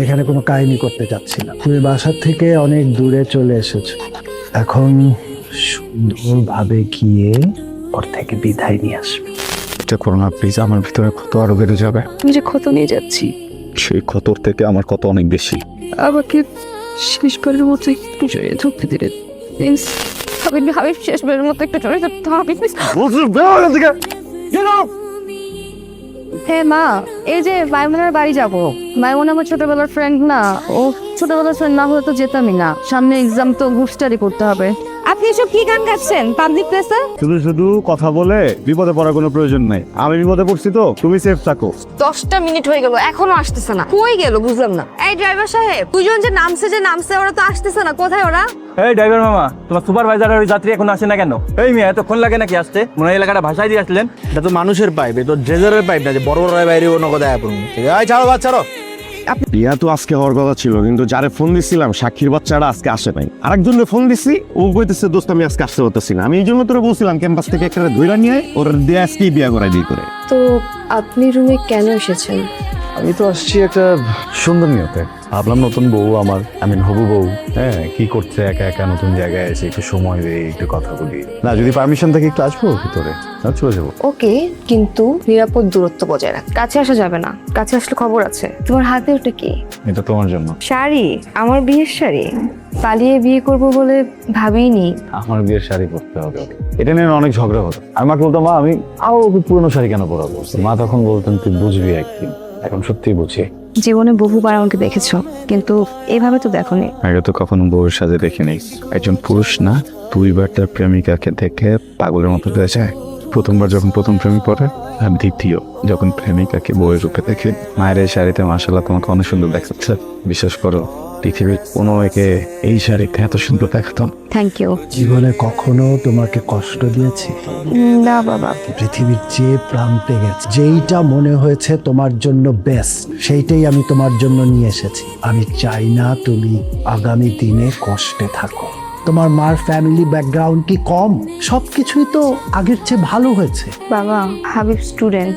এখানে কোনো কাহিনী করতে চাচ্ছি না। তুমি বাসার থেকে অনেক দূরে চলে এসেছো, এখন সুন্দরভাবে গিয়ে ওর থেকে বিদায় নিয়ে আসবে। এটা করো না প্লিজ, আমার ভিতরে ক্ষত আরো বেড়ে যাবে। আমি যে ক্ষত নিয়ে যাচ্ছি, সেই ক্ষতর থেকে আমার ক্ষত অনেক বেশি। আমাকে শেষবারের মতো একটু জড়িয়ে ধরতে দিলে প্লিজ। হাবিব হাবিব শেষবারের মতো একটু জড়িয়ে ধরতে হবে প্লিজ। হ্যাঁ মা, এই যে মাইমুনার বাড়ি যাবো। মাইমুনা আমার ছোটবেলার ফ্রেন্ড না, ও ছোটবেলার ফ্রেন্ড না হলে তো যেতামই না। সামনে এক্সাম তো গ্রুপ স্টাডি করতে হবে। আপনি এসব কি গান গাচ্ছেন পাবলিক প্লেসে? শুধু শুধু কথা বলে বিপদে পড়ার কোনো প্রয়োজন নাই। আমি বিপদে পড়ছি তো, তুমি সেফ থাকো। 10টা মিনিট হয়ে গেল, এখনো আসতেছে না। কই গেল বুঝলাম না। এই ড্রাইভার সাহেব, দুজন যে নামছে ওরা তো আসতেছে না, কোথায় ওরা? এই ড্রাইভার মামা, তোমার সুপারভাইজার আর ওই যাত্রী এখন আসে না কেন? এই মিয়া, এতক্ষণ লাগে নাকি আসতে? মনে হয় এলাকাটা ভাষায় দিয়ে আসলেন। এটা তো মানুষের পাইপ, এটা তো ড্রেজারের পাইপ না যে বড় বড় বাইরে অন্য কথা পড়ুন। ছাড়ো বাদ ছাড়ো। বিয়া তো আজকে হওয়ার কথা ছিল, কিন্তু যারে ফোন দিছিলাম সাক্ষীর বাচ্চারা আজকে আসে নাই। আরেকজনের ফোন দিছি, ও কইতেছে দোস্ত আমি আজকে আসতে পারতেছি না। আমি এই জন্য তোরা বলছিলাম ক্যাম্পাস থেকে একটা ধইরা নিয়ে ওর দিয়ে আজকেই বিয়া করাই দিই করে। তো আপনি রুমে কেন এসেছেন? আমি তো আসছি একটা সুন্দর নিয়তে। ভাবলাম নতুন বউ আমার, আমি হবু বউ, হ্যাঁ কি করছে একা একা নতুন জায়গায় এসে একটু সময় দিই, একটু কথা বলি। না যদি পারমিশন থাকে একটু আসবো ভিতরে, চলে যাবো। ওকে, কিন্তু নিরাপদ দূরত্ব বজায় রাখ। কাছে আসা যাবে না, কাছে আসলে খবর আছে। তোমার হাতে ওটা কি? এটা তোমার জন্য। শাড়ি? আমার বিয়ের শাড়ি? পালিয়ে বিয়ে করব বলে ভাবিনি। আমার বিয়ের শাড়ি পরতে হবে, এটা নিয়ে অনেক ঝগড়া হতো। আমি মাকে বলতাম মা আমি আরো পুরনো শাড়ি কেন পরাবো। মা তখন বলতেন তুই বুঝবি একদিন। এখন সত্যিই বুঝি। জীবনে বহুবার আমাকে দেখেছো, কিন্তু এভাবে তো দেখোনি। আগে তো কখনো বউয়ের সাথে দেখিনি। একজন পুরুষ না, দুইবার তার প্রেমিকাকে দেখে পাগলের মতো হয়ে যায়। প্রথমবার যখন প্রথম প্রেমিক পড়ে, আর দ্বিতীয় যখন প্রেমিকাকে বউয়ের রূপে দেখে। মায়ের এই শাড়িতে মাশাআল্লাহ তোমাকে অনেক সুন্দর দেখাচ্ছে। বিশ্বাস করো, পৃথিবীর কোনো একে এই শাড়িতে এত সুন্দর দেখাতাম। Thank you. জীবনে কখনো তোমাকে কষ্ট দিয়েছি? না বাবা। পৃথিবীর যে প্রান্তে গেছে, যেইটা মনে হয়েছে তোমার জন্য বেস্ট, সেইটাই আমি তোমার জন্য নিয়ে এসেছি। আমি চাই না তুমি আগামী দিনে কষ্টে থাকো। তোমার মার ফ্যামিলি ব্যাকগ্রাউন্ড কি কম? সবকিছুই তো আগের চেয়ে ভালো হয়েছে। বাবা, হাবিব স্টুডেন্ট,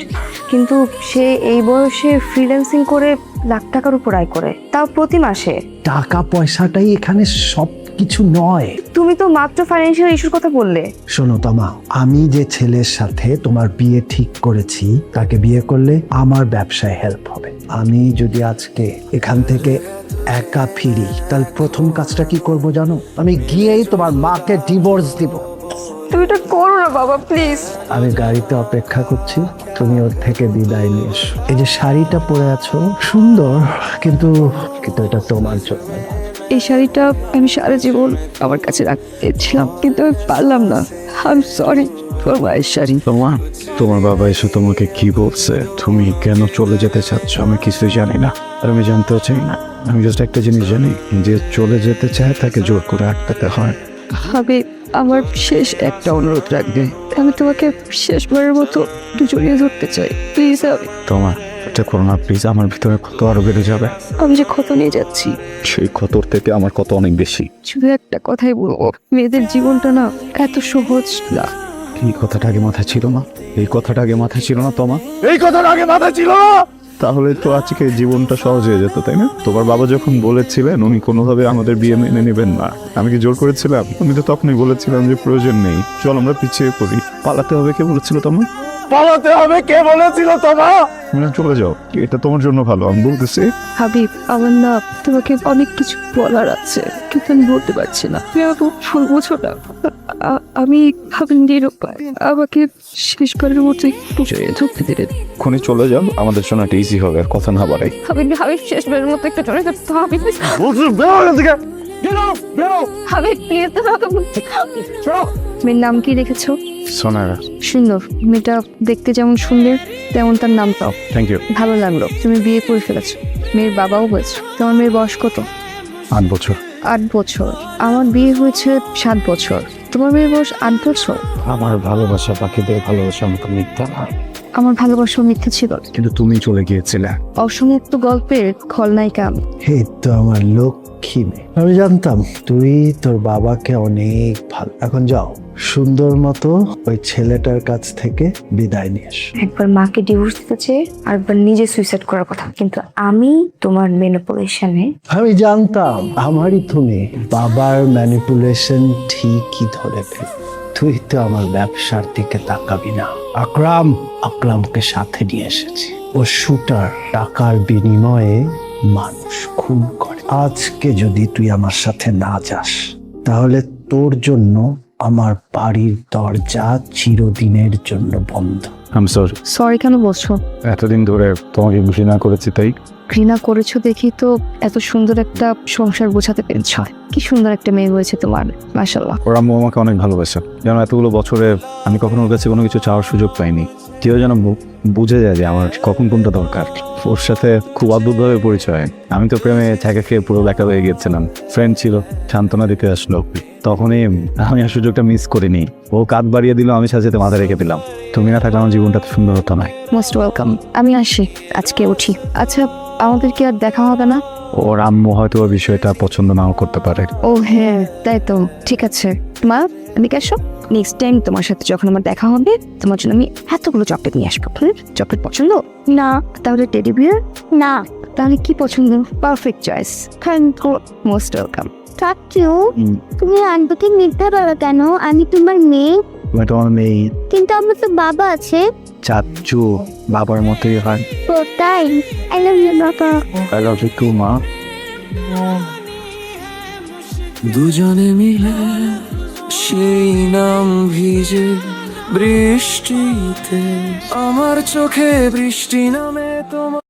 কিন্তু সে এই বয়সে ফ্রিল্যান্সিং করে লাখ টাকার উপর আয় করে, তাও প্রতি মাসে। টাকা পয়সাটাই এখানে সব কিছু নয়। তুমি তো মাত্র ফাইন্যান্সিয়াল ইস্যুর কথা বললে। শোনো তমা, আমি যে ছেলের সাথে তোমার বিয়ে ঠিক করেছি, তাকে বিয়ে করলে আমার ব্যবসায় হেল্প হবে। আমি যদি আজকে এখান থেকে একা ফিরি, তাহলে প্রথম কাজটা কি করব জানো? আমি গিয়েই তোমার মাকে ডিভোর্স দিব। তুমি এটা করো না বাবা, প্লিজ। আমি গাড়িতে অপেক্ষা করছি, তুমি ওর থেকে বিদায় নিয়ে এসো। এই যে শাড়িটা পরে আছো সুন্দর, কিন্তু এটা তোমার জন্য। এই শাড়িটা আমি সারা জীবন আমার কাছে রাখতে ছিলাম, কিন্তু আমি পারলাম না। I am sorry. তোমার মায়ের শাড়ি। তোমার বাবা এসে তোমাকে কি বলছে, তুমি কেন চলে যেতে চাচ্ছ, আমি কিছুই জানি না, আর আমি জানতেও চাই না। আমি জাস্ট একটা জিনিস জানি, যে চলে যেতে চায় তাকে জোর করে আটকাতে হয়। হাবিব, আমার শেষ একটা অনুরোধ রাখবে। আমি তোমাকে শেষবারের মতো একটু জড়িয়ে ধরতে চাই, প্লিজ। তোমার এটা করো না প্লিজ, আমার ভিতরে ক্ষত আরো বেড়ে যাবে। আমি যে ক্ষত নিয়ে যাচ্ছি, সেই ক্ষতর থেকে আমার ক্ষত অনেক বেশি। শুধু একটা কথাই বলবো, মেয়েদের জীবনটা না এত সহজ না। এই কথাটা আগে মাথায় ছিল না, এই কথাটা আগে মাথায় ছিল না তোমার। এই কথাটা আগে মাথায় ছিল না, তাহলে তো আজকে জীবনটা সহজ হয়ে যেত, তাই না? তোমার বাবা যখন বলেছিলেন উনি কোনোভাবে আমাদের বিয়ে মেনে নেবেন না, আমি কি জোর করেছিলাম? আমি তো তখনই বলেছিলাম যে প্রয়োজন নেই, চল আমরা পিছিয়ে পড়ি। পালাতে হবে কে বলেছিল তোমার? পালাতে হবে কে বলেছিল তোমা? চলে যাও, এটা তোমার জন্য ভালো, আমি বলতেছি। হাবিব, আমার না তোমাকে অনেক কিছু বলার আছে, কিন্তু আমি বলতে পারছি না। তুমি আমাকে ভুল বুঝো না। আমি ভাবেন নিরুপায়, আমাকে শেষবারের মতো একটু জড়িয়ে ধরতে দিলেন। এক্ষুনি চলে যাও, আমাদের জন্য একটা ইজি হবে, আর কথা না বাড়াই। হাবিব হাবিব শেষবারের মতো একটু জড়িয়ে ধরতে হবে। বলছি বেরো এখান থেকে। হাবিব প্লিজ, তোমাকে বলছি। মেয়ের নাম কি রেখেছো? সোনারা। সুন্দর। মেয়েটা দেখতে যেমন সুন্দর, তেমন তার নামটাও। Thank you. ভালো লাগলো। তুমি বিয়ে করে ফেলেছো, মেয়ের বাবাও হয়েছে। তোমার মেয়ের বয়স কত? 8 বছর। 8 বছর। আমার বিয়ে হয়েছে 7 বছর। তোমার মেয়ের বয়স 8 বছর। আমার ভালোবাসা পাখিদের ভালোবাসা আমাকে মিথ্যা না, আমার ভালোবাসা মিথ্যা ছিল, কিন্তু তুমি চলে গিয়েছিলে। অসমাপ্ত গল্পের খলনায়িকা আমি। এই তো আমার লোক লক্ষ্মী মেয়ে। আমি জানতাম তুই তোর বাবাকে অনেক ভালো। এখন যাও, সুন্দর মতো ওই ছেলেটার কাছ থেকে বিদায় নিয়ে এসো। একবার মাকে ডিভোর্স দিতে চেয়ে আরেকবার নিজে সুইসাইড করার কথা, কিন্তু আমি তোমার ম্যানিপুলেশনে আমি জানতাম আমারই তুমি বাবার ম্যানিপুলেশন ঠিকই ধরে ফেল। তুই তো আমার ব্যবসার দিকে তাকাবি না। আকরামকে সাথে নিয়ে এসেছি। ও শুটার, টাকার বিনিময়ে মানুষ খুন করে। আজকে যদি তুই আমার সাথে না যাস তাহলে তোর জন্য আমার বাড়ির দরজা চিরদিনের জন্য বন্ধ। আম সরি। সরি কেন বলছো? এতদিন ধরে তোমাকে ঘৃণা করেছি তাই। ঘৃণা করেছো দেখি তো এত সুন্দর একটা সংসার বোঝাতে পেরেছ। কি সুন্দর একটা মেয়ে হয়েছে তোমার, মাশাআল্লাহ। ওর আম্মু আমাকে অনেক ভালোবাসে, যেন এতগুলো বছরে আমি কখনো ওর কাছে কোনো কিছু চাওয়ার সুযোগ পাইনি। কেউ যেন বুঝে যায় যে আমার কখন কোনটা দরকার। ওর সাথে খুব অদ্ভুতভাবে পরিচয়। আমি তো প্রেমে ছাকা খেয়ে পুরো লেখা হয়ে গিয়েছিলাম। ফ্রেন্ড ছিল, সান্ত্বনা দিতে আসলো, তখনই আমি আর সুযোগটা মিস করিনি। ও কাঁধ বাড়িয়ে দিল, আমি সাথে মাথা রেখে দিলাম। তুমি না থাকলে আমার জীবনটা তো সুন্দর হতো না। Most welcome. আমি আসি, আজকে উঠি। আচ্ছা, আমাদের কি আর দেখা হবে না? ওর আম্মু হয়তো ওর বিষয়টা পছন্দ নাও করতে পারে। ও হ্যাঁ, তাই তো। ঠিক আছে মা, আমি আসো। নেক্সট টাইম তোমার সাথে যখন আমার দেখা হবে তোমার জন্য আমি এতগুলো চকলেট নিয়ে আসবো। চকলেট পছন্দ না। তাহলে টেডি বিয়ার? না। তাহলে কি পছন্দ? Perfect choice. Most welcome. চাচু, তুমি আন্টিকে মিথ্যা বলো কেন? আমি তোমার মেয়ে। তুমি তোমার মেয়ে। কিন্তু আমার তো বাবা আছে। চাচ্চু বাবার মতোই হয়। তো তাই আই লাভ ইউ বাবা। আই লাভ ইউ টু মা। দুজনে মিলে সেই নাম ভিজে বৃষ্টিতে, আমার চোখে বৃষ্টি নামে তোমার